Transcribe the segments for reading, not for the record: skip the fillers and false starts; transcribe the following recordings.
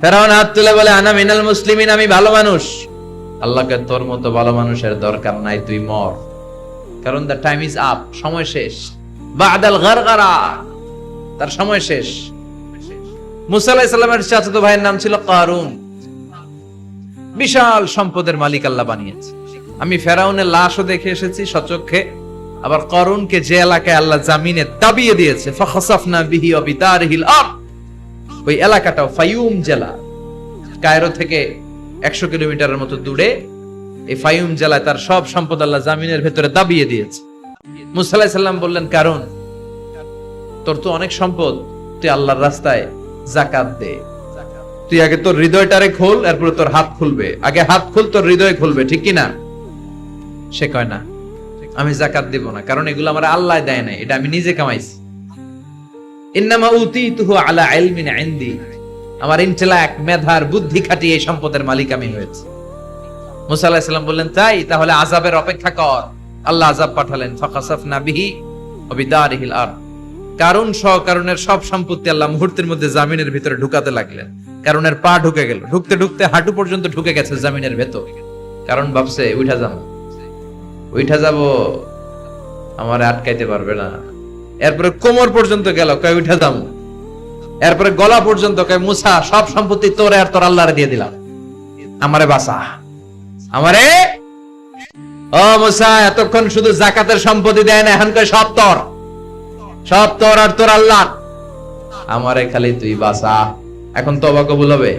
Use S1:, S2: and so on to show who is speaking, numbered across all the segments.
S1: ফেরাউন হাত তুলে বলে আনা মিনাল মুসলিমিন, আমি ভালো মানুষ। আল্লাহকে তোর মতো ভালো মানুষের দরকার নাই, তুই মর, কারণ দ্য টাইম ইজ আপ, সময় শেষ। বাদাল গারগারা, তার সময় শেষ। মুসা আলাইহিস সালামের চাচাতো ভাইয়ের নাম ছিল কারুন, বিশাল সম্পদের মালিক আল্লাহ বানিয়েছে। আমি ফেরাউনের লাশও দেখে এসেছি সচক্ষে, আবার কারুনকে যে এলাকায় আল্লাহ জামিনে তাবিয়ে দিয়েছে, ফাখাসাফনা বিহি ওয়া বিদারিহিল আরদ, ওই এলাকাটাও ফায়ুম জেলা, কায়রো থেকে 100 কিলোমিটারের মতো দূরে এই ফায়ুম জেলায় তার সব সম্পদ আল্লাহ জামিনের ভেতরে দাবিয়ে দিয়েছে। মুসা আলাইহিস সালাম বললেন, কারণ তোর তো অনেক সম্পদ, তুই আল্লাহর রাস্তায় যাকাত দে। তুই আগে তোর হৃদয়টারে খোল, এরপরে তোর হাত খুলবে। আগে হাত খুল, তোর হৃদয় খুলবে, ঠিক কি না? সে কয় না, আমি যাকাত দেব না, কারণ এগুলো আমার আল্লাহ দেয় না, এটা আমি নিজে কামাইছি। ইন্নামা উতীতুহু আলা ইলমিন ইনদি, আমার ইন্টেলেক্ট, মেধার বুদ্ধি খাটিয়ে এই সম্পদের মালিক আমি হয়েছি। মুসা আলাইহিস সালাম বললেন, তাই তাহলে আযাবের অপেক্ষা কর। আল্লাহ আযাব পাঠালেন, ফাখাসাফনা বিহি ওয়া বিদারিহিল আরদ। কারণ কারণের সব সম্পত্তি আল্লাহ মুহূর্তের মধ্যে জামিনের ভিতরে ঢুকাতে লাগলেন। কারণের পা ঢুকে গেল, ঢুকতে ঢুকতে হাঁটু পর্যন্ত ঢুকে গেছে জামিনের ভেতর। কারণ ভাবছে উঠা যাব, আমারে আটকাইতে পারবে না। এরপরে কোমর পর্যন্ত গেল, কয় উঠা যাব। এরপরে গলা পর্যন্ত, কয় মুসা সব সম্পত্তি তোরে আর তোর আল্লাহরে দিয়ে দিলাম, আমারে বাঁচা, আমারে। ও মুসা, এতক্ষণ শুধু যাকাতের সম্পত্তি দেয় না, এখন কয় সব তোর, সব তোর আর তোর আল্লাহ, আমারে খালি তুই বাঁচা। এখন তওবা কবুল হবে?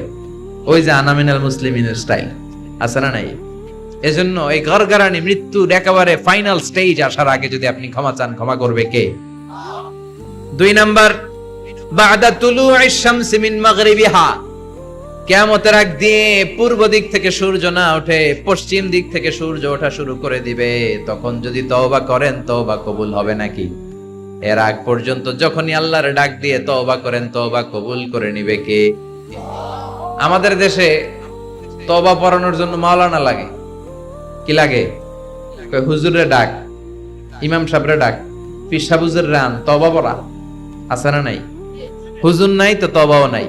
S1: ওই যে আনা মিনাল মুসলিমিনের স্টাইল আছে না নাই? এজন্য এই গরগরানি মৃত্যুর একেবারে ফাইনাল স্টেজ আসার আগে যদি আপনি ক্ষমা চান, ক্ষমা করবে কে? 2 নাম্বার, বাদা তুলুইশ শামসি মিন মাগরিবিহা, কিয়ামতের আগ দিয়ে পূর্ব দিক থেকে সূর্য না ওঠে, পশ্চিম দিক থেকে সূর্য ওঠা শুরু করে দিবে। তখন যদি তওবা করেন, তওবা কবুল হবে নাকি? এর আগ পর্যন্ত যখনই আল্লাহর ডাক দিয়ে তওবা করেন, তওবা কবুল করে নিবে কে? আমাদের দেশে তওবা পড়ানোর জন্য মাওলানা লাগে। কি লাগে? হুজুরের ডাক, ইমাম সাহেবের ডাক, পীর সাহেব হুজুর রান তওবা পড়া আছে না নাই? হুজুর নাই তো তওবাও নাই।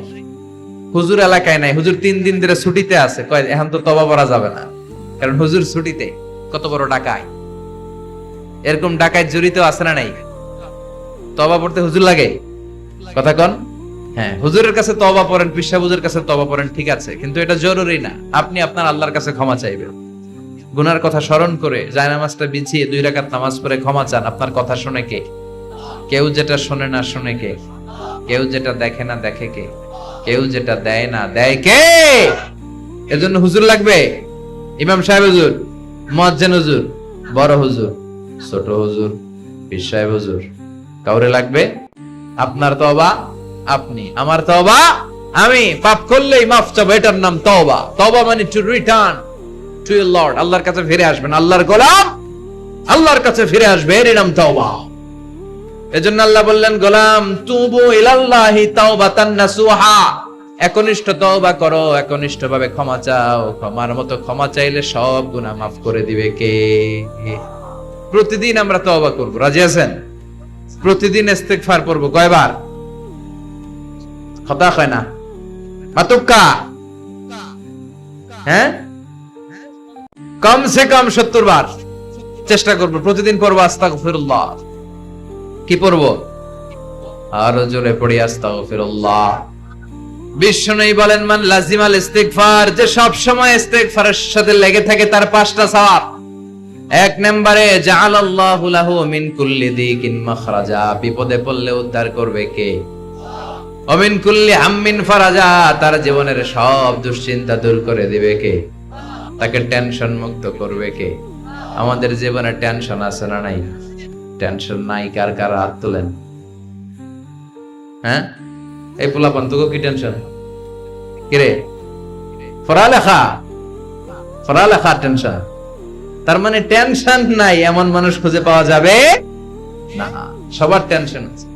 S1: হুজুর এলাকায় নাই, হুজুর 3 দিন ধরে ছুটিতে আছে, কয় এখন তো তওবা পড়া যাবে না, কারণ হুজুর ছুটিতে। কত বড় ডাকায়! এরকম ডাকায় জড়িত আছে না নাই? তওবা পড়তে হুজুর লাগে? কথা কন। হ্যাঁ, হুজুরের কাছে তওবা পড়েন, পীর সাহেব হুজুরের কাছে তওবা পড়েন, ঠিক আছে, কিন্তু এটা জরুরি না। আপনি আপনার আল্লাহর কাছে ক্ষমা চাইবেন, গুনার কথা স্মরণ করে জায়নামাজটা বিছিয়ে 2 রাকাত নামাজ পড়ে ক্ষমা চান। আপনার কথা শুনে কে? কেউ যেটা শুনে না শুনে কে? কেউ যেটা দেখে না দেখে কে? কেউ যেটা দেয় না দেয় কে? এজন্য হুজুর লাগবে। ইমাম সাহেব হুজুর, মুয়াজ্জিন হুজুর, বড় হুজুর, ছোট হুজুর, পীর সাহেব হুজুর, কাউরে লাগবে? আপনার তওবা আপনি, আমার তওবা আমি। পাপ করলেই মাফ চাবো, এটার নাম তওবা। তওবা মানে to return to your Lord, আল্লাহর কাছে ফিরে আসবেন। আল্লাহর গোলাম আল্লাহর কাছে ফিরে আসবে, এর নাম তওবা। এজন্য আল্লাহ বললেন, গোলাম তুবু ইলাল্লাহি তাওবাতান নাসুহা, একনিষ্ঠ তওবা করো, একনিষ্ঠভাবে ক্ষমা চাও। ক্ষমার মতো ক্ষমা চাইলে সব গুনাহ মাফ করে দিবে কে? প্রতিদিন আমরা তওবা করব, রাজি আছেন? প্রতিদিন ইস্তিগফার পড়ব। কয়বার? কথা কয় না, মাতুক্কা, হ্যাঁ, কমসে কম 70 বার চেষ্টা করব প্রতিদিন পড়ব আস্তাগফিরুল্লাহ। কি পড়ব? আরো জোরে পড়ি আস্তাগফিরুল্লাহ। বিশ্বনবী বলেন, মান লাজিমাল ইস্তিগফার, যে সব সময় ইস্তিগফারের সাথে লেগে থাকে, তার 5টা সওয়াব। 1 নম্বরে জাআলাল্লাহু লাহু মিন কুল্লি দিকিন মাখরাজা, বিপদে পড়লে উদ্ধার করবে কে? ওয়া মিন কুল্লি হাম্মিন ফারাজা, তার জীবনের সব দুশ্চিন্তা দূর করে দিবে কে? তাকে টেনশন মুক্ত করবে কে? আমাদের জীবনে টেনশন আছে না নাই? টেনশন নাই কার কার হাত তোলেন। হ্যাঁ, এই পোলাপান তোকে কি টেনশন? কিরে, পড়ালেখা টেনশন? তার মানে টেনশন নাই এমন মানুষ খুঁজে পাওয়া যাবে না। সবার টেনশন আছে।